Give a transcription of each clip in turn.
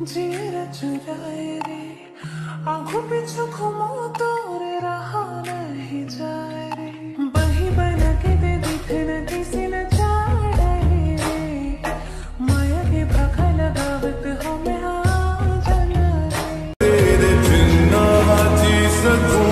जिए चुराए रे आंखों पीछू घूमो तोरे रहा नहीं जाए रे बही बना के दे दिखे न किसी न चाहे रे माया के भाखा लगावत हो मैं आ जाना रे तेरे बिना जी सकूं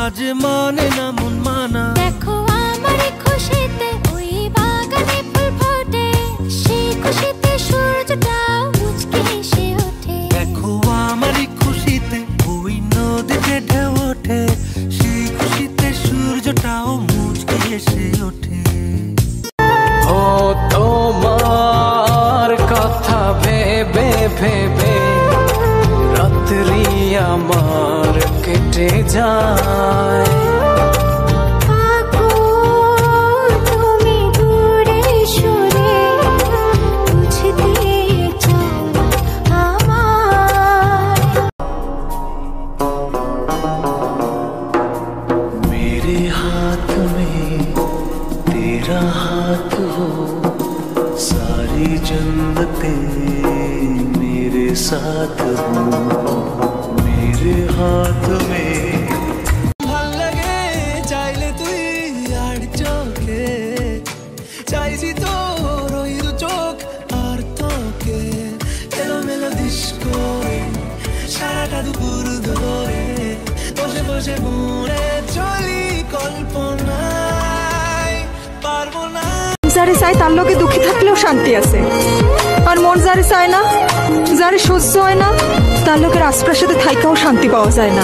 আজ মানে না মন মানা দেখো আমার খুশিতে ওই বাগানে ফুল ফোটে সেই খুশিতে সূর্যটা মুচকে এসে ওঠে দেখো আমার খুশিতে ওই নদীতে ঢেউ ওঠে সেই খুশিতে সূর্যটাও মুচকে এসে ওঠে ও তোমার কথা ভেবে ভেবে রাত্রি আমার কেটে যায় তুমি দূরে সরে বুঝতে চাও আমার मेरे हाथ में तेरा हाथ हो सारी जन्नतें मेरे साथ हो मेरे हाथ में ভাল লাগে চাইলে তুই আর চোখে চাইছি তোর ওই দু চোখ আর তোকে এলোমেলো ডিস্কো সারাটা দুপুর ধরে বসে বসে মনে চলি কল্পনায় পারবো না যারে চাই তার লোকে দুঃখী থাকলেও শান্তি আছে আর মন যারে চায় না যারে সহ্য হয় না তার লোকের আশপাশে থাইকাও শান্তি পাওয়া যায় না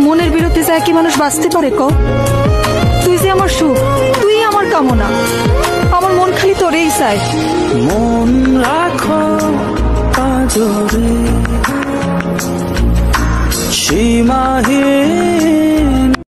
মনের বিরুদ্ধে যায় কি মানুষ বাঁচতে পারে ক তুই যে আমার সুখ তুই আমার কামনা আমার মন খালি তোরেই চায় মন রাখো পাজরে সীমাহীন